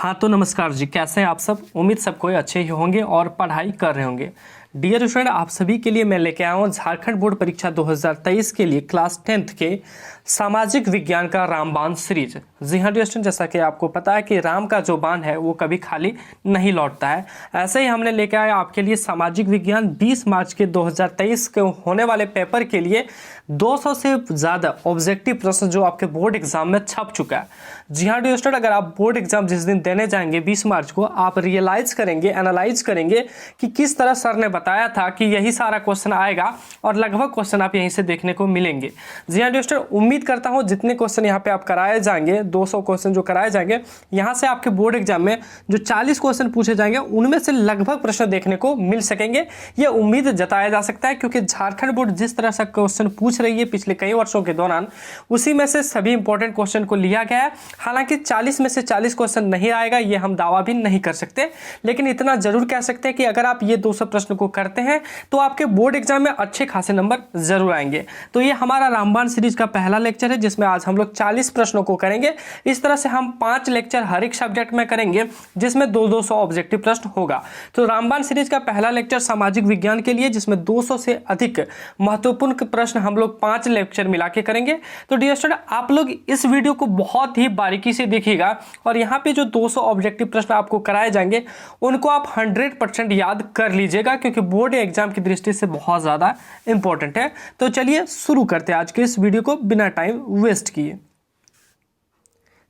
हाँ तो नमस्कार जी, कैसे हैं आप सब। उम्मीद सब कोई अच्छे ही होंगे और पढ़ाई कर रहे होंगे। डियर स्टूडेंट, आप सभी के लिए मैं लेके आया हूँ झारखंड बोर्ड परीक्षा 2023 के लिए क्लास 10th के सामाजिक विज्ञान का रामबाण सीरीज। जी हाँ डियर स्टूडेंट, जैसा कि आपको पता है कि राम का जो बाण है वो कभी खाली नहीं लौटता है। ऐसे ही हमने लेके आया आपके लिए सामाजिक विज्ञान 20 मार्च के 2023 के होने वाले पेपर के लिए 200 से ज़्यादा ऑब्जेक्टिव प्रश्न जो आपके बोर्ड एग्जाम में छप चुका है। जी हाँ डियर स्टूडेंट, अगर आप बोर्ड एग्जाम जिस दिन देने जाएंगे 20 मार्च को, आप रियलाइज करेंगे, एनालाइज करेंगे कि किस तरह सर ने बताया था कि यही सारा क्वेश्चन आएगा और लगभग क्वेश्चन आप यहीं से देखने को मिलेंगे। जी हाँ डियर स्टूडेंट, उम्मीद करता हूँ जितने क्वेश्चन यहाँ पे आप कराए जाएंगे, 200 क्वेश्चन जो कराए जाएंगे, यहाँ से आपके बोर्ड एग्जाम में जो 40 क्वेश्चन पूछे जाएंगे उनमें से लगभग प्रश्न देखने को मिल सकेंगे। ये उम्मीद जताया जा सकता है, क्योंकि झारखंड बोर्ड जिस तरह से क्वेश्चन पूछ रही है पिछले कई वर्षों के दौरान, उसी में से सभी इंपॉर्टेंट क्वेश्चन को लिया गया है। हालांकि 40 में से 40 क्वेश्चन नहीं आएगा, ये हम दावा भी नहीं कर सकते, लेकिन इतना जरूर कह सकते हैं कि अगर आप ये 200 प्रश्न को करते हैं तो आपके बोर्ड एग्जाम में अच्छे खासे नंबर जरूर आएंगे। तो ये हमारा रामबाण सीरीज का पहला लेक्चर है, जिसमें आज हम लोग 40 प्रश्नों को करेंगे। इस तरह से हम 5 लेक्चर हर एक सब्जेक्ट में करेंगे, जिसमें 200 ऑब्जेक्टिव प्रश्न होगा। तो रामबाण सीरीज का पहला लेक्चर सामाजिक विज्ञान के लिए, जिसमें 200 से अधिक महत्वपूर्ण प्रश्न हम लोग 5 लेक्चर मिला के करेंगे। तो डियर स्टूडेंट, आप लोग इस वीडियो को बहुत ही बारीकी से देखिएगा और यहाँ पे जो 200 ऑब्जेक्टिव प्रश्न आपको कराए जाएंगे उनको आप 100% याद कर लीजिएगा, क्योंकि बोर्ड एग्जाम की दृष्टि से बहुत ज़्यादा इंपॉर्टेंट है। तो चलिए शुरू करते हैं आज के इस वीडियो को बिना टाइम वेस्ट किए।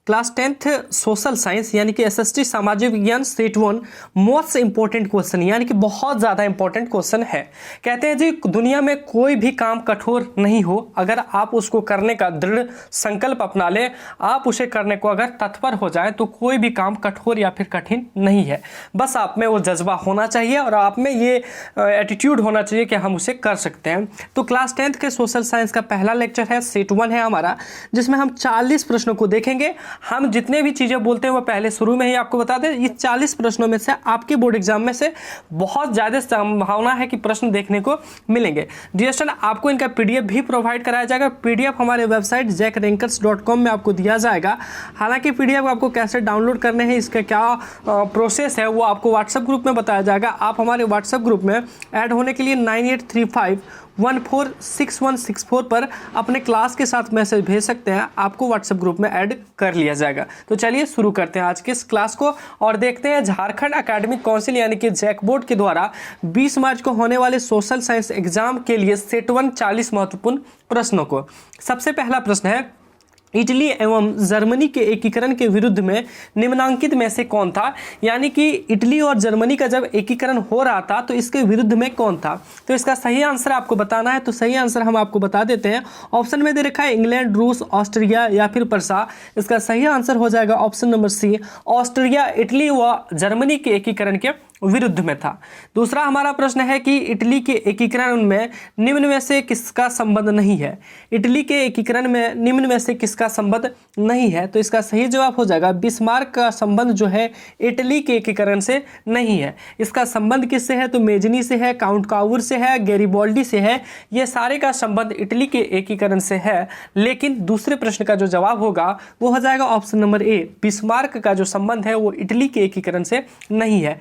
क्लास 10th सोशल साइंस यानी कि एसएसटी सामाजिक विज्ञान सेट 1 मोस्ट इंपॉर्टेंट क्वेश्चन, यानी कि बहुत ज़्यादा इंपॉर्टेंट क्वेश्चन है। कहते हैं जी, दुनिया में कोई भी काम कठोर नहीं हो, अगर आप उसको करने का दृढ़ संकल्प अपना लें, आप उसे करने को अगर तत्पर हो जाए तो कोई भी काम कठोर या फिर कठिन नहीं है। बस आप में वो जज्बा होना चाहिए और आप में ये एटीट्यूड होना चाहिए कि हम उसे कर सकते हैं। तो क्लास 10th के सोशल साइंस का पहला लेक्चर है, सेट 1 है हमारा, जिसमें हम 40 प्रश्नों को देखेंगे। हम जितने भी चीज़ें बोलते हैं वो पहले शुरू में ही आपको बता दें, ये 40 प्रश्नों में से आपके बोर्ड एग्जाम में से बहुत ज़्यादा संभावना है कि प्रश्न देखने को मिलेंगे। डियर स्टूडेंट, आपको इनका पीडीएफ भी प्रोवाइड कराया जाएगा। पीडीएफ हमारे वेबसाइट jackrankers.com में आपको दिया जाएगा। हालांकि पीडीएफ आपको कैसे डाउनलोड करने हैं, इसका क्या प्रोसेस है, वो आपको व्हाट्सएप ग्रुप में बताया जाएगा। आप हमारे व्हाट्सएप ग्रुप में ऐड होने के लिए 9835146164 पर अपने क्लास के साथ मैसेज भेज सकते हैं, आपको व्हाट्सएप ग्रुप में ऐड कर लिया जाएगा। तो चलिए शुरू करते हैं आज के इस क्लास को और देखते हैं झारखंड एकेडमिक काउंसिल यानी कि जैक बोर्ड के द्वारा 20 मार्च को होने वाले सोशल साइंस एग्जाम के लिए सेट 1 40 महत्वपूर्ण प्रश्नों को। सबसे पहला प्रश्न है, इटली एवं जर्मनी के एकीकरण के विरुद्ध में निम्नांकित में से कौन था। यानी कि इटली और जर्मनी का जब एकीकरण हो रहा था तो इसके विरुद्ध में कौन था। तो इसका सही आंसर आपको बताना है। तो सही आंसर हम आपको बता देते हैं। ऑप्शन में दे रखा है इंग्लैंड, रूस, ऑस्ट्रिया या फिर पर्सा। इसका सही आंसर हो जाएगा option number C, Austria Italy व जर्मनी के एकीकरण के विरुद्ध में था। दूसरा हमारा प्रश्न है कि इटली के एकीकरण में निम्न में से किसका संबंध नहीं है। इटली के एकीकरण में निम्न में से किसका संबंध नहीं है। तो इसका सही जवाब हो जाएगा बिस्मार्क का संबंध जो है इटली के एकीकरण से नहीं है। इसका संबंध किससे है, तो मेजनी से है, काउंट काउर से है, गैरिबॉल्डी से है। ये सारे का संबंध इटली के एकीकरण से है। लेकिन दूसरे प्रश्न का जो जवाब होगा वो हो जाएगा ऑप्शन नंबर ए, बिस्मार्क का जो संबंध है वो इटली के एकीकरण से नहीं है।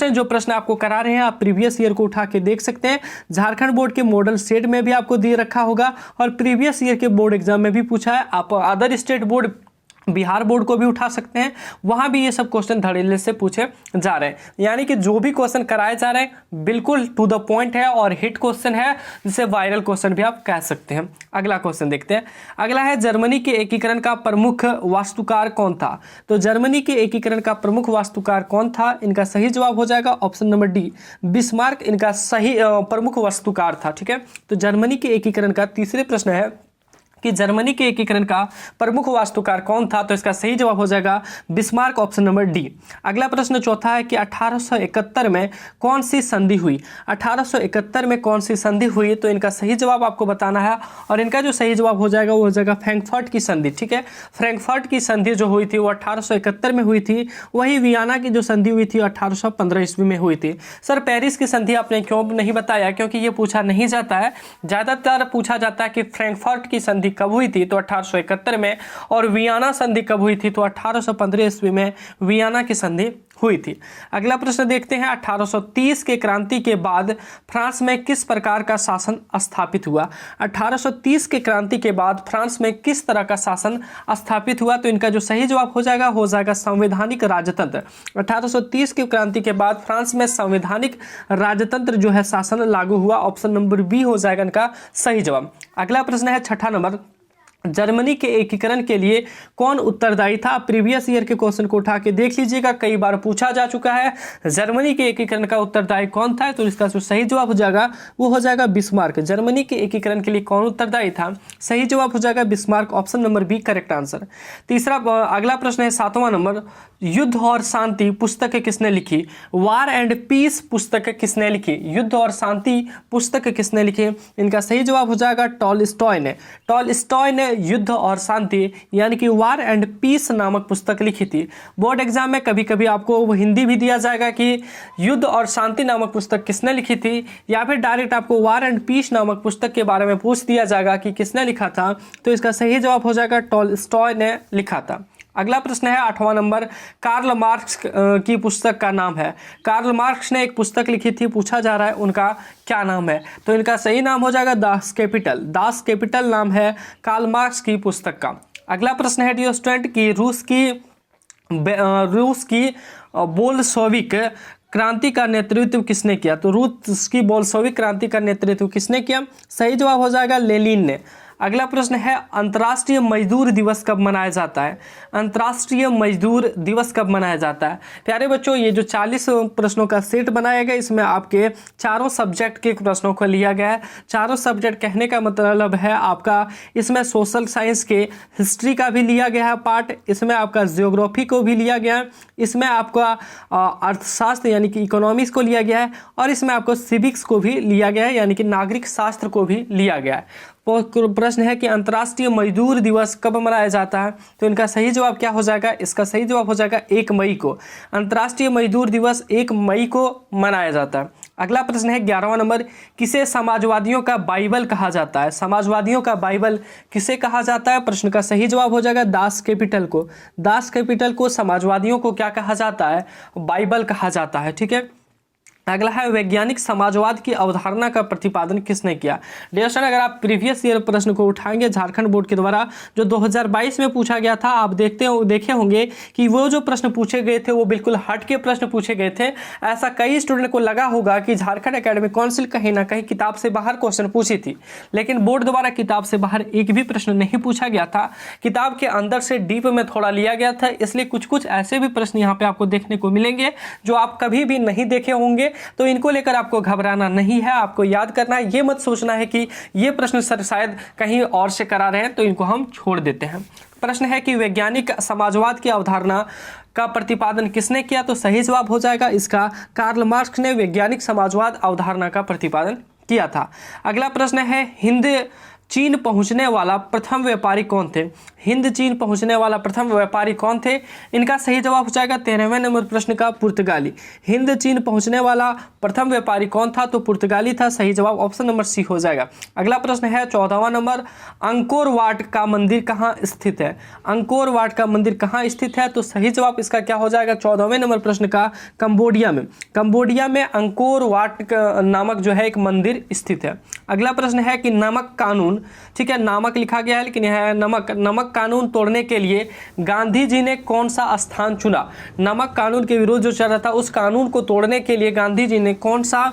जो प्रश्न आपको करा रहे हैं आप प्रीवियस ईयर को उठा के देख सकते हैं। झारखंड बोर्ड के मॉडल स्टेट में भी आपको दे रखा होगा और प्रीवियस ईयर के बोर्ड एग्जाम में भी पूछा है। आप other state board, Bihar board को भी उठा सकते हैं, वहां भी ये सब क्वेश्चन धड़ल्ले से पूछे जा रहे हैं। यानी कि जो भी क्वेश्चन कराए जा रहे हैं बिल्कुल टू द पॉइंट है और हिट क्वेश्चन है, जिसे वायरल क्वेश्चन भी आप कह सकते हैं। अगला क्वेश्चन देखते हैं। अगला है, जर्मनी के एकीकरण का प्रमुख वास्तुकार कौन था। तो जर्मनी के एकीकरण का प्रमुख वास्तुकार कौन था। इनका सही जवाब हो जाएगा ऑप्शन नंबर डी, बिस्मार्क इनका सही प्रमुख वास्तुकार था। ठीक है, तो जर्मनी के एकीकरण का तीसरे प्रश्न है कि जर्मनी के एकीकरण का प्रमुख वास्तुकार कौन था। तो इसका सही जवाब हो जाएगा बिस्मार्क, ऑप्शन नंबर डी। अगला प्रश्न चौथा है कि 1871 में कौन सी संधि हुई। 1871 में कौन सी संधि हुई। तो इनका सही जवाब आपको बताना है और इनका जो सही जवाब हो जाएगा वो हो जाएगा फ्रैंकफर्ट की संधि। ठीक है, फ्रैंकफर्ट की संधि जो हुई थी वो 1871 में हुई थी। वही वियना की जो संधि हुई थी 1815 ईस्वी में हुई थी। सर पेरिस की संधि आपने क्यों नहीं बताया, क्योंकि ये पूछा नहीं जाता है। ज़्यादातर पूछा जाता है कि फ्रैंकफर्ट की संधि संधि कब हुई थी? तो 1871 में। और वियना संधि कब हुई थी? तो 1815 ईस्वी में वियना की संधि हुई थी। अगला प्रश्न देखते हैं, 1830 के क्रांति के बाद फ्रांस में किस प्रकार का शासन स्थापित हुआ? 1830 के क्रांति के बाद फ्रांस में किस तरह का शासन स्थापित हुआ? तो इनका जो सही जवाब हो जाएगा संवैधानिक राजतंत्र। 1830 की क्रांति के बाद फ्रांस में संवैधानिक राजतंत्र जो है शासन लागू हुआ। ऑप्शन नंबर बी हो जाएगा इनका सही जवाब। अगला प्रश्न है छठा नंबर, जर्मनी के एकीकरण के लिए कौन उत्तरदायी था? प्रीवियस ईयर के क्वेश्चन को उठा के देख लीजिएगा, कई बार पूछा जा चुका है। जर्मनी के एकीकरण का उत्तरदायी कौन था? तो इसका जो सही जवाब हो जाएगा वो हो जाएगा बिस्मार्क। जर्मनी के एकीकरण के लिए कौन उत्तरदायी था? सही जवाब हो जाएगा Bismarck. Option number B correct answer. अगला प्रश्न है 7वां नंबर, युद्ध और शांति पुस्तक किसने लिखी? वार एंड पीस पुस्तक किसने लिखी? युद्ध और शांति पुस्तक किसने लिखी? इनका सही जवाब हो जाएगा टॉलस्टॉय ने। टॉलस्टॉय ने युद्ध और शांति यानी कि वार एंड पीस नामक पुस्तक लिखी थी। बोर्ड एग्जाम में कभी कभी आपको वो हिंदी भी दिया जाएगा कि युद्ध और शांति नामक पुस्तक किसने लिखी थी, या फिर डायरेक्ट आपको वार एंड पीस नामक पुस्तक के बारे में पूछ दिया जाएगा कि किसने लिखा था। तो इसका सही जवाब हो जाएगा टॉलस्टॉय ने लिखा था। अगला प्रश्न है 8वां नंबर, कार्ल मार्क्स की पुस्तक का नाम है। कार्ल मार्क्स ने एक पुस्तक लिखी थी, पूछा जा रहा है उनका क्या नाम है? तो इनका सही नाम हो जाएगा दास कैपिटल। दास कैपिटल नाम है कार्ल मार्क्स की पुस्तक का। अगला प्रश्न है डियर स्टूडेंट की रूस की बोल्शेविक क्रांति का नेतृत्व किसने किया? तो रूस की बोल्शेविक क्रांति का नेतृत्व किसने किया? सही जवाब हो जाएगा लेनिन ने। अगला प्रश्न है अंतर्राष्ट्रीय मजदूर दिवस कब मनाया जाता है? अंतर्राष्ट्रीय मजदूर दिवस कब मनाया जाता है? प्यारे बच्चों, ये जो 40 प्रश्नों का सेट बनाया गया, इसमें आपके चारों सब्जेक्ट के प्रश्नों को लिया गया है। चारों सब्जेक्ट कहने का मतलब है आपका इसमें सोशल साइंस के हिस्ट्री का भी लिया गया है पार्ट, इसमें आपका जियोग्राफी को भी लिया गया है, इसमें आपका अर्थशास्त्र यानी कि इकोनॉमिक्स को लिया गया है, और इसमें आपको सिविक्स को भी लिया गया है यानी कि नागरिक शास्त्र को भी लिया गया है। प्रश्न है कि अंतर्राष्ट्रीय मजदूर दिवस कब मनाया जाता है? तो इनका सही जवाब क्या हो जाएगा? इसका सही जवाब हो जाएगा 1 मई को। अंतर्राष्ट्रीय मजदूर दिवस 1 मई को मनाया जाता है। अगला प्रश्न है 11वां नंबर, किसे समाजवादियों का बाइबल कहा जाता है? समाजवादियों का बाइबल किसे कहा जाता है? प्रश्न का सही जवाब हो जाएगा दास कैपिटल को। दास कैपिटल को समाजवादियों को क्या कहा जाता है? बाइबल कहा जाता है। ठीक है। अगला है वैज्ञानिक समाजवाद की अवधारणा का प्रतिपादन किसने किया? डियर स्टूडेंट, अगर आप प्रीवियस ईयर प्रश्न को उठाएंगे झारखंड बोर्ड के द्वारा जो 2022 में पूछा गया था, आप देखे होंगे कि वो जो प्रश्न पूछे गए थे वो बिल्कुल हट के प्रश्न पूछे गए थे। ऐसा कई स्टूडेंट को लगा होगा कि झारखंड एकेडमिक काउंसिल कहीं ना कहीं किताब से बाहर क्वेश्चन पूछी थी, लेकिन बोर्ड द्वारा किताब से बाहर एक भी प्रश्न नहीं पूछा गया था। किताब के अंदर से डीप में थोड़ा लिया गया था, इसलिए कुछ कुछ ऐसे भी प्रश्न यहाँ पे आपको देखने को मिलेंगे जो आप कभी भी नहीं देखे होंगे। तो इनको लेकर आपको घबराना नहीं है, आपको याद करना है। ये मत सोचना है कि ये प्रश्न सर शायद कहीं और से करा रहे हैं तो इनको हम छोड़ देते हैं। प्रश्न है कि वैज्ञानिक समाजवाद की अवधारणा का प्रतिपादन किसने किया? तो सही जवाब हो जाएगा इसका कार्ल मार्क्स ने वैज्ञानिक समाजवाद अवधारणा का प्रतिपादन किया था। अगला प्रश्न है हिंद चीन पहुंचने वाला प्रथम व्यापारी कौन थे? हिंद चीन पहुंचने वाला प्रथम व्यापारी कौन थे? इनका सही जवाब हो जाएगा 13वें नंबर प्रश्न का पुर्तगाली। हिंद चीन पहुंचने वाला प्रथम व्यापारी कौन था? तो पुर्तगाली था। सही जवाब ऑप्शन नंबर सी हो जाएगा। अगला प्रश्न है 14वां नंबर, अंकोर वाट का मंदिर कहाँ स्थित है? अंकोर वाट का मंदिर कहाँ स्थित है? तो सही जवाब इसका क्या हो जाएगा 14वें नंबर प्रश्न का कंबोडिया में। कंबोडिया में अंकोर वाट नामक जो है एक मंदिर स्थित है। अगला प्रश्न है कि नमक कानून, ठीक है, नामक लिखा गया है लेकिन यह है नमक कानून तोड़ने के लिए गांधी जी ने कौन सा स्थान चुना? नमक कानून के विरोध जो चल रहा था उस कानून को तोड़ने के लिए गांधी जी ने कौन सा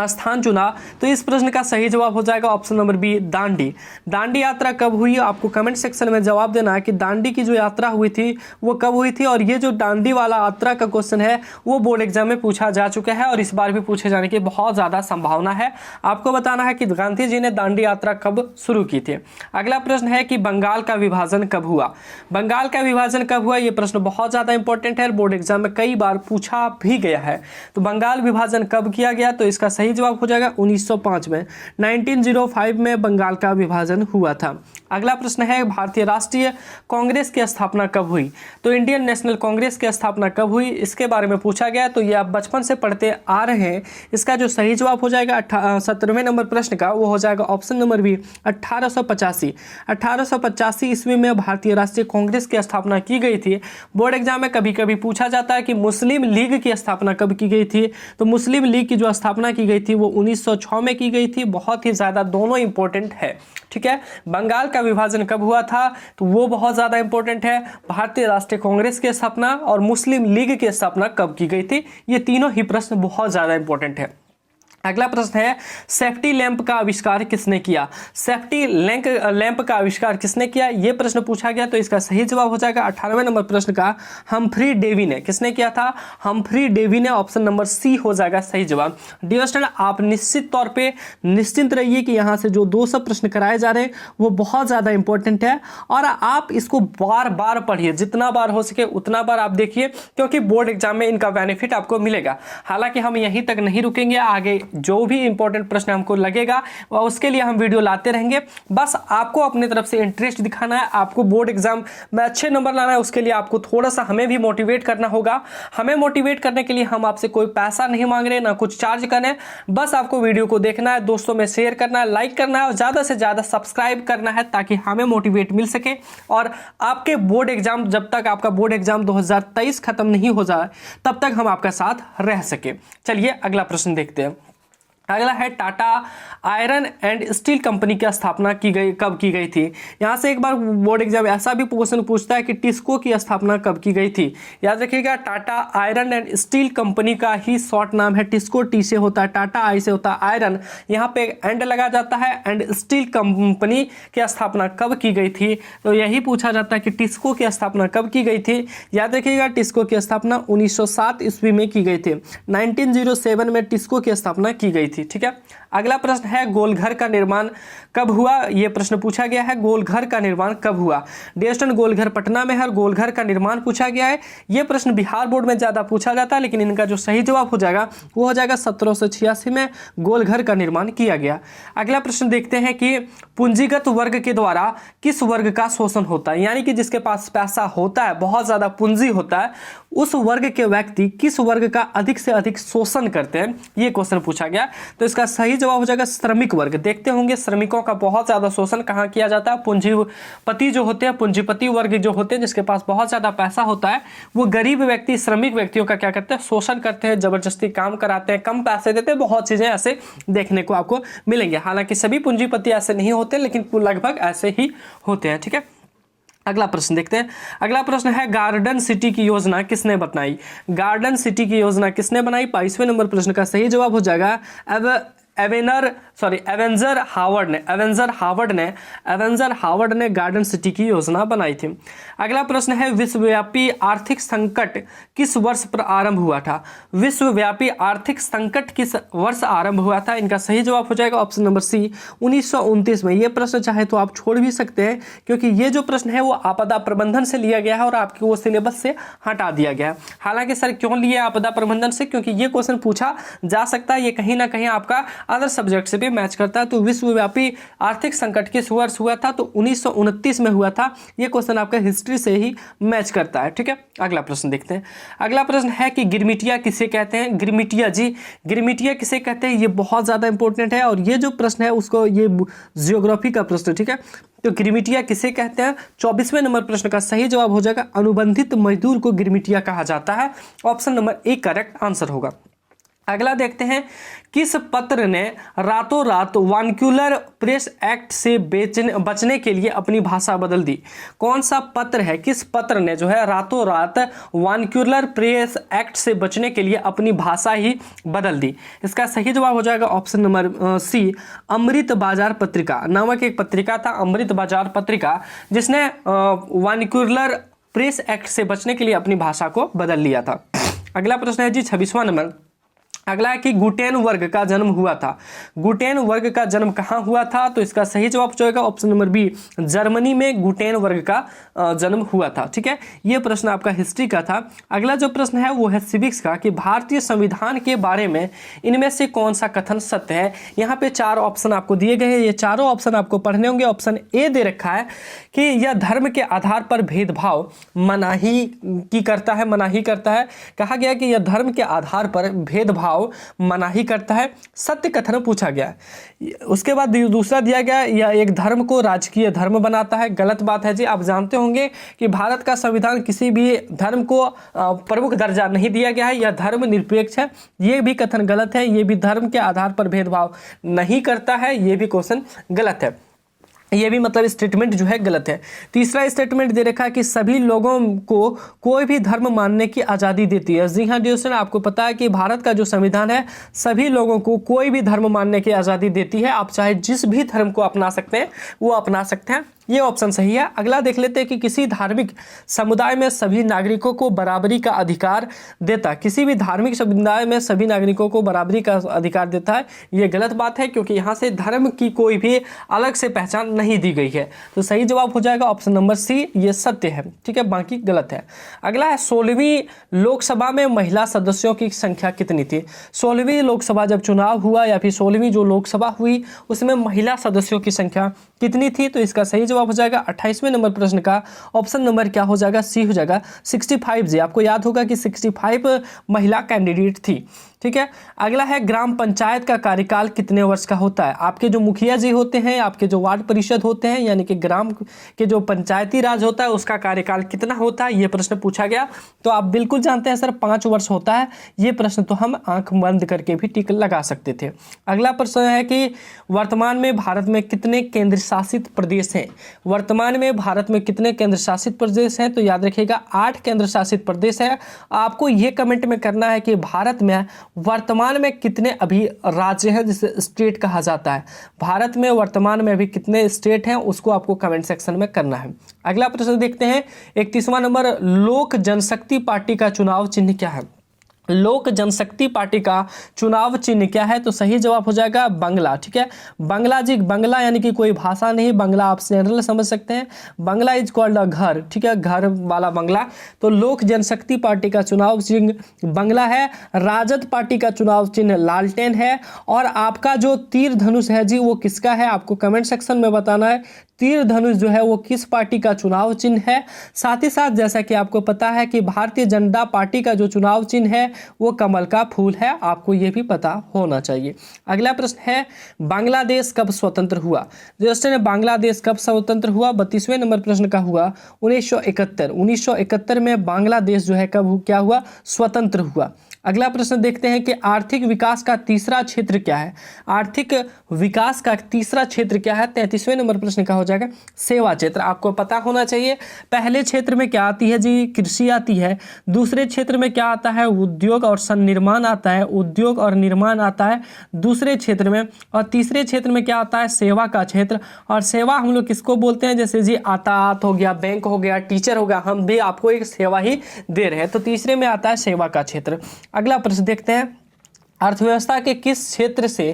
स्थान चुना? तो इस प्रश्न का सही जवाब हो जाएगा option number B Dandi. Dandi यात्रा कब हुई? आपको कमेंट सेक्शन में जवाब देना है कि दांडी की जो यात्रा हुई थी वो कब हुई थी। और ये जो दांडी वाला यात्रा का क्वेश्चन है वो बोर्ड एग्जाम में पूछा जा चुका है और इस बार भी पूछे जाने की बहुत ज़्यादा संभावना है। आपको बताना है कि गांधी जी ने दांडी यात्रा कब शुरू की थी। अगला प्रश्न है कि बंगाल का विभाजन कब हुआ? बंगाल का विभाजन कब हुआ? ये प्रश्न बहुत ज़्यादा इंपॉर्टेंट है, बोर्ड एग्जाम में कई बार पूछा भी गया है। तो बंगाल विभाजन कब किया गया? तो इसका सही जवाब हो जाएगा 1905 में। 1905 में बंगाल का विभाजन हुआ था। अगला प्रश्न है भारतीय राष्ट्रीय कांग्रेस की स्थापना कब हुई? तो इंडियन नेशनल कांग्रेस की स्थापना कब हुई, इसके बारे में पूछा गया। तो ये आप बचपन से पढ़ते आ रहे हैं। इसका जो सही जवाब हो जाएगा 17वें नंबर प्रश्न का, वो हो जाएगा ऑप्शन नंबर बी 1885। 1885 ईस्वी में भारतीय राष्ट्रीय कांग्रेस की स्थापना की गई थी। बोर्ड एग्जाम में कभी कभी पूछा जाता है कि मुस्लिम लीग की स्थापना कब की गई थी। तो मुस्लिम लीग की जो स्थापना की गई थी वो 1906 में की गई थी। बहुत ही ज़्यादा दोनों इंपॉर्टेंट है, ठीक है। बंगाल का विभाजन कब हुआ था, तो वो बहुत ज़्यादा इंपॉर्टेंट है। भारतीय राष्ट्रीय कांग्रेस की स्थापना और मुस्लिम लीग की स्थापना कब की गई थी, ये तीनों ही प्रश्न बहुत ज़्यादा इंपॉर्टेंट है। अगला प्रश्न है सेफ्टी लैंप का आविष्कार किसने किया? सेफ्टी लैंप का आविष्कार किसने किया, यह प्रश्न पूछा गया। तो इसका सही जवाब हो जाएगा 18वें नंबर प्रश्न का हम्फ्री डेवी ने। किसने किया था? हम्फ्री डेवी ने। ऑप्शन नंबर सी हो जाएगा सही जवाब। डियर स्टूडेंट, आप निश्चित तौर पे निश्चिंत रहिए कि यहाँ से जो 200 प्रश्न कराए जा रहे हैं वो बहुत ज़्यादा इंपॉर्टेंट है और आप इसको बार बार पढ़िए, जितना बार हो सके उतना बार आप देखिए, क्योंकि बोर्ड एग्जाम में इनका बेनिफिट आपको मिलेगा। हालांकि हम यहीं तक नहीं रुकेंगे, आगे जो भी इंपॉर्टेंट प्रश्न हमको लगेगा और उसके लिए हम वीडियो लाते रहेंगे। बस आपको अपनी तरफ से इंटरेस्ट दिखाना है, आपको बोर्ड एग्जाम में अच्छे नंबर लाना है। उसके लिए आपको थोड़ा सा हमें भी मोटिवेट करना होगा। हमें मोटिवेट करने के लिए हम आपसे कोई पैसा नहीं मांग रहे, ना कुछ चार्ज करना है। बस आपको वीडियो को देखना है, दोस्तों में शेयर करना है, लाइक करना है और ज़्यादा से ज़्यादा सब्सक्राइब करना है, ताकि हमें मोटिवेट मिल सके और आपके बोर्ड एग्जाम, जब तक आपका बोर्ड एग्जाम 2023 खत्म नहीं हो जाए तब तक हम आपका साथ रह सके। चलिए अगला प्रश्न देखते हैं। अगला है Tata iron and steel company की स्थापना कब की गई थी? यहाँ से एक बार बोर्ड एग्जाम ऐसा भी क्वेश्चन पूछता है कि टिस्को की स्थापना कब की गई थी। याद रखिएगा, Tata iron and steel company का ही शॉर्ट नाम है टिस्को। टी से होता है टाटा, आई से होता है आयरन, यहाँ पे एंड लगा जाता है। एंड स्टील कंपनी की स्थापना कब की गई थी? तो यही पूछा जाता है कि टिस्को की स्थापना कब की गई थी। याद रखिएगा, टिस्को की स्थापना 1907 ईस्वी में की गई थी। 1907 में टिस्को की स्थापना की गई थी, ठीक है। अगला प्रश्न है गोलघर का निर्माण कब हुआ? यह प्रश्न पूछा गया है, गोलघर का निर्माण कब हुआ? डेस्टन गोलघर पटना में है, गोलघर का निर्माण पूछा गया है। यह प्रश्न बिहार बोर्ड में ज्यादा पूछा जाता है, लेकिन इनका जो सही जवाब हो जाएगा वो हो जाएगा 1786 में गोलघर का निर्माण किया गया। अगला प्रश्न देखते हैं कि पूंजीगत वर्ग के द्वारा किस वर्ग का शोषण होता है? यानी कि जिसके पास पैसा होता है, बहुत ज्यादा पूंजी होता है, उस वर्ग के व्यक्ति किस वर्ग का अधिक से अधिक शोषण करते हैं, यह क्वेश्चन पूछा गया। तो इसका सही जवाब हो जाएगा श्रमिक वर्ग। देखते होंगे श्रमिकों का बहुत ज्यादा शोषण कहाँ किया जाता है? पूंजीपति जो होते हैं, पूंजीपति वर्ग जो होते हैं, जिसके पास बहुत ज्यादा पैसा होता है, वो गरीब व्यक्ति, श्रमिक व्यक्तियों का क्या करते हैं? शोषण करते हैं, जबरदस्ती काम कराते हैं, कम पैसे देते हैं। बहुत चीजें ऐसे देखने को आपको मिलेंगे। हालांकि सभी पूंजीपति ऐसे नहीं होते, लेकिन लगभग ऐसे ही होते हैं, ठीक है। अगला प्रश्न देखते हैं। अगला प्रश्न है गार्डन सिटी की योजना किसने बनाई? गार्डन सिटी की योजना किसने बनाई? 22वें नंबर प्रश्न का सही जवाब हो जाएगा एवेंजर हावर्ड ने गार्डन सिटी की योजना बनाई थी। अगला प्रश्न है विश्वव्यापी आर्थिक संकट किस वर्ष पर आरंभ हुआ था? विश्वव्यापी आर्थिक संकट किस वर्ष आरंभ हुआ था? इनका सही जवाब हो जाएगा ऑप्शन नंबर सी 1929 में। ये प्रश्न चाहे तो आप छोड़ भी सकते हैं, क्योंकि ये जो प्रश्न है वो आपदा प्रबंधन से लिया गया है और आपके वो सिलेबस से हटा दिया गया है। हालांकि सर क्यों लिए आपदा प्रबंधन से? क्योंकि ये क्वेश्चन पूछा जा सकता है, ये कहीं ना कहीं आपका अदर सब्जेक्ट से भी मैच करता है। तो विश्वव्यापी आर्थिक संकट किस वर्ष हुआ था? तो 1929 में हुआ था। यह क्वेश्चन आपका हिस्ट्री से ही मैच करता है, ठीक है। अगला प्रश्न देखते हैं। अगला प्रश्न है कि गिरमिटिया किसे कहते हैं? गिरमिटिया किसे कहते हैं? ये बहुत ज्यादा इंपॉर्टेंट है और ये जो प्रश्न है उसको, ये जियोग्राफी का प्रश्न, ठीक है। तो गिरमिटिया किसे कहते हैं? 24वें नंबर प्रश्न का सही जवाब हो जाएगा अनुबंधित मजदूर को गिरमिटिया कहा जाता है। Option number A correct answer होगा। अगला देखते हैं, किस पत्र ने रातों रात वानक्यूलर प्रेस एक्ट से बचने के लिए अपनी भाषा बदल दी? कौन सा पत्र है, किस पत्र ने जो है रातों रात वानक्यूलर प्रेस एक्ट से बचने के लिए अपनी भाषा ही बदल दी? इसका सही जवाब हो जाएगा ऑप्शन नंबर सी अमृत बाजार पत्रिका नामक एक पत्रिका था, अमृत बाजार पत्रिका, जिसने वानक्यूलर प्रेस एक्ट से बचने के लिए अपनी भाषा को बदल लिया था। अगला प्रश्न है जी 26वां नंबर, अगला है कि गुटेन वर्ग का जन्म हुआ था। गुटेन वर्ग का जन्म कहाँ हुआ था? तो इसका सही जवाब जो होगा ऑप्शन नंबर बी, जर्मनी में गुटेन वर्ग का जन्म हुआ था। ठीक है, ये प्रश्न आपका हिस्ट्री का था। अगला जो प्रश्न है वो है सिविक्स का, कि भारतीय संविधान के बारे में इनमें से कौन सा कथन सत्य है। यहाँ पे 4 ऑप्शन आपको दिए गए हैं, ये चारों ऑप्शन आपको पढ़ने होंगे। ऑप्शन ए दे रखा है कि यह धर्म के आधार पर भेदभाव मनाही करता है। कहा गया कि यह धर्म के आधार पर भेदभाव मनाही करता है, सत्य कथन पूछा गया। उसके बाद दूसरा दिया गया, यह एक धर्म को राजकीय धर्म बनाता है, गलत बात है जी। आप जानते होंगे कि भारत का संविधान किसी भी धर्म को प्रमुख दर्जा नहीं दिया गया है, यह धर्म निरपेक्ष है, ये भी कथन गलत है। ये भी धर्म के आधार पर भेदभाव नहीं करता है, ये भी क्वेश्चन गलत है, ये भी मतलब स्टेटमेंट जो है गलत है। तीसरा स्टेटमेंट दे रखा है कि सभी लोगों को कोई भी धर्म मानने की आज़ादी देती है। जी हाँ दोस्तों, आपको पता है कि भारत का जो संविधान है सभी लोगों को कोई भी धर्म मानने की आज़ादी देती है। आप चाहे जिस भी धर्म को अपना सकते हैं वो अपना सकते हैं, ये ऑप्शन सही है। अगला देख लेते हैं कि किसी धार्मिक समुदाय में सभी नागरिकों को बराबरी का अधिकार देता। किसी भी धार्मिक समुदाय में सभी नागरिकों को बराबरी का अधिकार देता है, ये गलत बात है, क्योंकि यहाँ से धर्म की कोई भी अलग से पहचान नहीं दी गई है। तो सही जवाब हो जाएगा ऑप्शन नंबर सी, ये सत्य है। ठीक है, बाकी गलत है। अगला है 16वीं लोकसभा में महिला सदस्यों की संख्या कितनी थी। 16वीं लोकसभा जब चुनाव हुआ या फिर 16वीं जो लोकसभा हुई उसमें महिला सदस्यों की संख्या कितनी थी? तो इसका सही जवाब हो जाएगा 28वें नंबर प्रश्न का ऑप्शन नंबर क्या हो जाएगा? सी हो जाएगा 65 जी। आपको याद होगा कि 65 महिला कैंडिडेट थी। ठीक है, अगला है ग्राम पंचायत का कार्यकाल कितने वर्ष का होता है। आपके जो मुखिया जी होते हैं, आपके जो वार्ड परिषद होते हैं, यानी कि ग्राम के जो पंचायती राज होता है उसका कार्यकाल कितना होता है, ये प्रश्न पूछा गया। तो आप बिल्कुल जानते हैं सर 5 वर्ष होता है, ये प्रश्न तो हम आंख बंद करके भी टिक लगा सकते थे। अगला प्रश्न है कि वर्तमान में भारत में कितने केंद्र शासित प्रदेश हैं। वर्तमान में भारत में कितने केंद्र शासित प्रदेश हैं? तो याद रखिएगा 8 केंद्र शासित प्रदेश है। आपको ये कमेंट में करना है कि भारत में वर्तमान में कितने अभी राज्य हैं जिसे स्टेट कहा जाता है। भारत में वर्तमान में अभी कितने स्टेट हैं उसको आपको कमेंट सेक्शन में करना है। अगला प्रश्न देखते हैं 31वां नंबर, लोक जनशक्ति पार्टी का चुनाव चिन्ह क्या है। लोक जनशक्ति पार्टी का चुनाव चिन्ह क्या है? तो सही जवाब हो जाएगा बंगला। ठीक है, बंगला जी, बंगला यानी कि कोई भाषा नहीं, बंगला आप जनरल समझ सकते हैं। बंगला इज कॉल्ड अ घर। ठीक है, घर वाला बंगला। तो लोक जनशक्ति पार्टी का चुनाव चिन्ह बंगला है। राजद पार्टी का चुनाव चिन्ह लालटेन है। और आपका जो तीर धनुष है जी वो किसका है? आपको कमेंट सेक्शन में बताना है तीर धनुष जो है वो किस पार्टी का चुनाव चिन्ह है। साथ ही साथ जैसा कि आपको पता है कि भारतीय जनता पार्टी का जो चुनाव चिन्ह है वो कमल का फूल है, आपको ये भी पता होना चाहिए। अगला प्रश्न है बांग्लादेश कब स्वतंत्र हुआ। दोस्तों, बांग्लादेश कब स्वतंत्र हुआ? 32वें नंबर प्रश्न का हुआ 1971। 1971 में बांग्लादेश जो है कब क्या हुआ? स्वतंत्र हुआ। अगला प्रश्न देखते हैं कि आर्थिक विकास का तीसरा क्षेत्र क्या है। आर्थिक विकास का तीसरा क्षेत्र क्या है? 33वें नंबर प्रश्न का हो जाएगा सेवा क्षेत्र। आपको पता होना चाहिए पहले क्षेत्र में क्या आती है जी? कृषि आती है। दूसरे क्षेत्र में क्या आता है? उद्योग और निर्माण आता है। उद्योग और निर्माण आता है दूसरे क्षेत्र में। और तीसरे क्षेत्र में क्या आता है? सेवा का क्षेत्र। और सेवा हम लोग किसको बोलते हैं? जैसे जी यातायात हो गया, बैंक हो गया, टीचर हो गया, हम भी आपको एक सेवा ही दे रहे हैं। तो तीसरे में आता है सेवा का क्षेत्र। अगला प्रश्न देखते हैं अर्थव्यवस्था के किस क्षेत्र से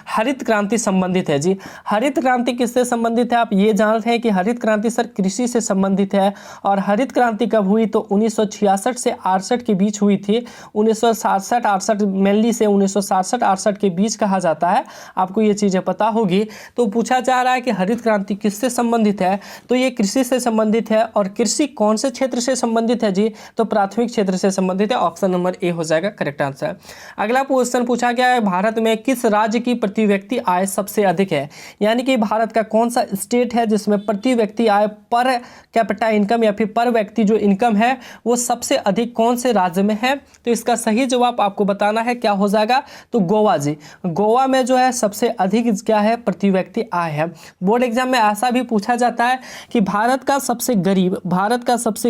हरित क्रांति संबंधित है जी। हरित क्रांति किससे संबंधित है? आप ये जानते हैं कि हरित क्रांति सर कृषि से संबंधित है। और हरित क्रांति कब हुई? तो 1966 से 68 के बीच हुई थी। 1967-68 मेनली से 1967-68 के बीच कहा जाता है। आपको ये चीज़ें पता होगी। तो पूछा जा रहा है कि हरित क्रांति किससे संबंधित है? तो ये कृषि से संबंधित है। और कृषि कौन से क्षेत्र से संबंधित है जी? तो प्राथमिक क्षेत्र से संबंधित है। ऑप्शन नंबर ए हो जाएगा करेक्ट आंसर। अगला क्वेश्चन पूछा गया है भारत में किस राज्य की प्रति व्यक्ति आय सबसे अधिक है। यानी कि भारत का कौन सा स्टेट है जिसमें प्रति व्यक्ति आय पर कैपिटा इनकम या फिर पर व्यक्ति जो इनकम है वो सबसे अधिक कौन से राज्य में है? तो इसका सही जवाब आपको बताना है, क्या हो जाएगा? तो गोवा जी। गोवा में जो है सबसे अधिक क्या है? प्रति व्यक्ति आय है। बोर्ड एग्जाम में ऐसा भी पूछा जाता है कि भारत का सबसे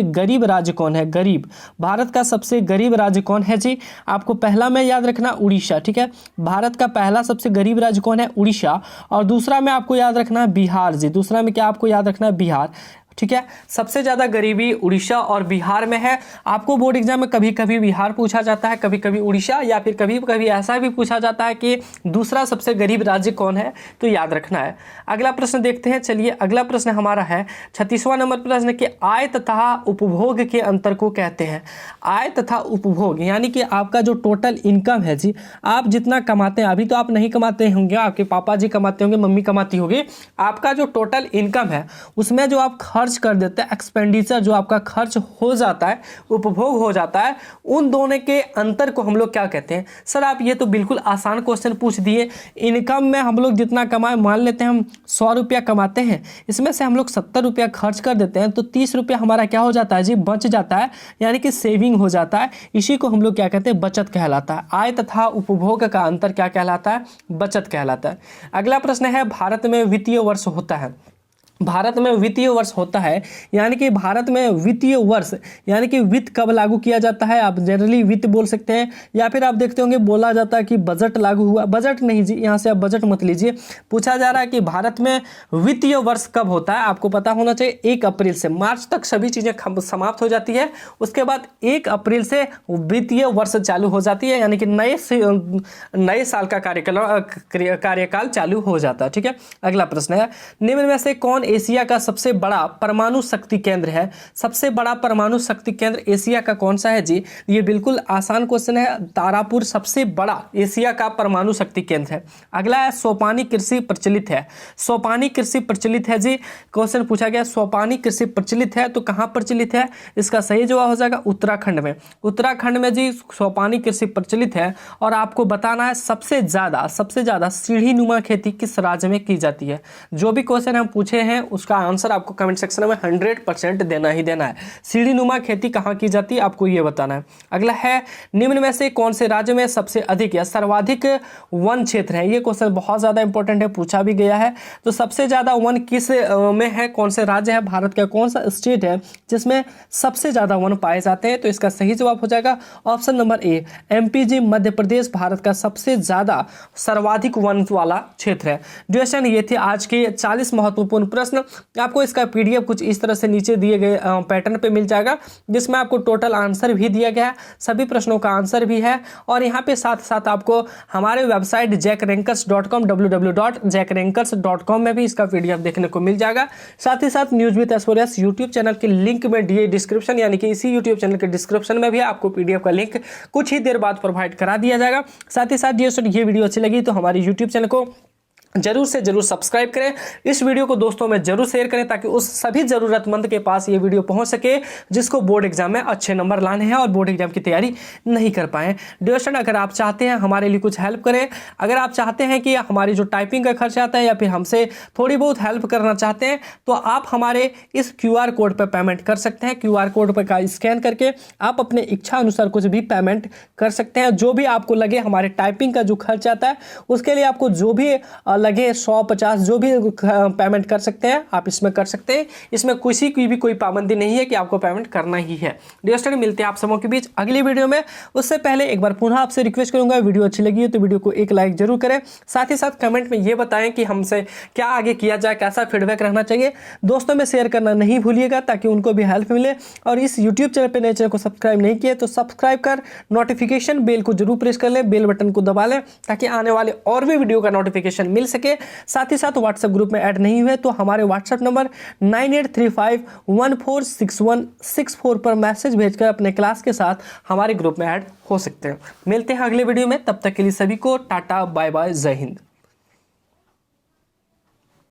गरीब राज्य कौन है? गरीब भारत का सबसे गरीब राज्य कौन है जी? आपको पहला में याद रखना उड़ीसा। ठीक है, भारत का पहला सबसे गरीब राज्य कौन है? उड़ीसा। और दूसरा में आपको याद रखना है बिहार जी। दूसरा में क्या आपको याद रखना है? बिहार। ठीक है। सबसे ज़्यादा गरीबी उड़ीसा और बिहार में है। आपको बोर्ड एग्जाम में कभी कभी बिहार पूछा जाता है, कभी कभी उड़ीसा, या फिर कभी कभी ऐसा भी पूछा जाता है कि दूसरा सबसे गरीब राज्य कौन है, तो याद रखना है। अगला प्रश्न देखते हैं। चलिए अगला प्रश्न हमारा है 36वां नंबर प्रश्न कि आय तथा उपभोग के अंतर को कहते हैं। आय तथा उपभोग यानी कि आपका जो टोटल इनकम है जी, आप जितना कमाते हैं, अभी तो आप नहीं कमाते होंगे, आपके पापा जी कमाते होंगे, मम्मी कमाती होगी, आपका जो टोटल इनकम है उसमें जो आप खर्च कर देते हैं, एक्सपेंडिचर जो आपका खर्च हो जाता है, उपभोग हो जाता है, उन दोनों के अंतर को हम लोग क्या कहते हैं। सर आप ये तो बिल्कुल आसान क्वेश्चन पूछ दिए। इनकम में हम लोग जितना कमाए, मान लेते हैं हम 100 रुपया कमाते हैं, इसमें से हम लोग 70 रुपया खर्च कर देते हैं, तो 30 रुपया हमारा क्या हो जाता है जी, बच जाता है, यानी कि सेविंग हो जाता है। इसी को हम लोग क्या कहते हैं, बचत कहलाता है। आय तथा उपभोग का अंतर क्या कहलाता है, बचत कहलाता है। अगला प्रश्न है भारत में वित्तीय वर्ष होता है। भारत में वित्तीय वर्ष होता है यानी कि भारत में वित्तीय वर्ष यानी कि वित्त कब लागू किया जाता है। आप जनरली वित्त बोल सकते हैं, या फिर आप देखते होंगे बोला जाता है कि बजट लागू हुआ। बजट नहीं जी, यहाँ से आप बजट मत लीजिए। पूछा जा रहा है कि भारत में वित्तीय वर्ष कब होता है। आपको पता होना चाहिए 1 अप्रैल से मार्च तक सभी चीज़ें समाप्त हो जाती है, उसके बाद 1 अप्रैल से वित्तीय वर्ष चालू हो जाती है, यानी कि नए साल का कार्यकाल चालू हो जाता है। ठीक है। अगला प्रश्न है निम्न में से कौन एशिया का सबसे बड़ा परमाणु शक्ति केंद्र है। सबसे बड़ा परमाणु शक्ति केंद्र एशिया का कौन सा है जी, ये बिल्कुल आसान क्वेश्चन है। तारापुर सबसे बड़ा एशिया का परमाणु शक्ति केंद्र है। अगला है सोपानी कृषि प्रचलित है। सोपानी कृषि प्रचलित है जी, क्वेश्चन पूछा गया सोपानी कृषि प्रचलित है तो कहां प्रचलित है। इसका सही जवाब हो जाएगा उत्तराखंड में। उत्तराखंड में जी सोपानी कृषि प्रचलित है। और आपको बताना है सबसे ज्यादा सीढ़ी नुमा खेती किस राज्य में की जाती है। जो भी क्वेश्चन हम पूछे हैं उसका आंसर आपको कमेंट सेक्शन में 100% देना ही देना है। सीढ़ी नुमा खेती कहाँ की जाती है, आपको ये बताना है। अगला है निम्न में से कौन से राज्य में सबसे अधिक या सर्वाधिक वन क्षेत्र है। ये क्वेश्चन बहुत ज्यादा इंपॉर्टेंट है, पूछा भी गया है। तो सबसे ज्यादा वन किस में है, कौन से राज्य है, भारत का कौन सा स्टेट है जिसमें सबसे ज्यादा वन पाए जाते हैं। तो इसका सही जवाब हो जाएगा ऑप्शन नंबर ए, एमपी जी, मध्य प्रदेश भारत का सबसे ज्यादा सर्वाधिक वन वाला क्षेत्र है। ड्यूरेशन ये थे आज के 40 महत्वपूर्ण प्रश्न। आपको इसका पीडीएफ कुछ इस तरह से नीचे दिए गए पैटर्न पे मिल जाएगा, जिसमें आपको टोटल आंसर भी दिया गया है, सभी प्रश्नों का आंसर भी है। और यहाँ पे साथ साथ आपको हमारे वेबसाइट jackrankers.com www.jackrankers.com में भी इसका पीडीएफ देखने को मिल जाएगा। साथ ही साथ news with aspirants YouTube channel के लिंक में दिए डिस्क्रिप्शन, यानी कि इसी यूट्यूब चैनल के डिस्क्रिप्शन में भी आपको पीडीएफ का लिंक कुछ ही देर बाद प्रोवाइड करा दिया जाएगा। साथ ही साथ ये वीडियो अच्छी लगी तो हमारे यूट्यूब चैनल को जरूर से जरूर सब्सक्राइब करें। इस वीडियो को दोस्तों में जरूर शेयर करें ताकि उस सभी जरूरतमंद के पास ये वीडियो पहुंच सके जिसको बोर्ड एग्जाम में अच्छे नंबर लाने हैं और बोर्ड एग्जाम की तैयारी नहीं कर पाए। ड्यूरेशन अगर आप चाहते हैं हमारे लिए कुछ हेल्प करें, अगर आप चाहते हैं कि हमारी जो टाइपिंग का खर्च आता है या फिर हमसे थोड़ी बहुत हेल्प करना चाहते हैं, तो आप हमारे इस QR कोड पर पेमेंट कर सकते हैं। QR कोड पर का स्कैन करके आप अपने इच्छा अनुसार कुछ भी पेमेंट कर सकते हैं। जो भी आपको लगे, हमारे टाइपिंग का जो खर्च आता है उसके लिए आपको जो भी लगे 100-50 जो भी पेमेंट कर सकते हैं आप इसमें कर सकते हैं। इसमें किसी की भी कोई पाबंदी नहीं है कि आपको पेमेंट करना ही है। डियर स्टूडेंट, मिलते हैं आप सबों के बीच अगली वीडियो में। उससे पहले एक बार पुनः आपसे रिक्वेस्ट करूंगा, वीडियो अच्छी लगी है तो वीडियो को एक लाइक जरूर करें। साथ ही साथ कमेंट में ये बताएं कि हमसे क्या आगे किया जाए, कैसा फीडबैक रहना चाहिए। दोस्तों में शेयर करना नहीं भूलिएगा ताकि उनको भी हेल्प मिले। और इस यूट्यूब चैनल पर नए चैनल को सब्सक्राइब नहीं किए तो सब्सक्राइब कर नोटिफिकेशन बेल को जरूर प्रेस कर लें, बेल बटन को दबा लें ताकि आने वाले और भी वीडियो का नोटिफिकेशन मिल सके। साथ ही साथ व्हाट्सएप ग्रुप में ऐड नहीं हुए तो हमारे व्हाट्सएप नंबर 9835146164 पर मैसेज भेजकर अपने क्लास के साथ हमारे ग्रुप में ऐड हो सकते हैं। मिलते हैं अगले वीडियो में, तब तक के लिए सभी को टाटा बाय बाय, जय हिंद।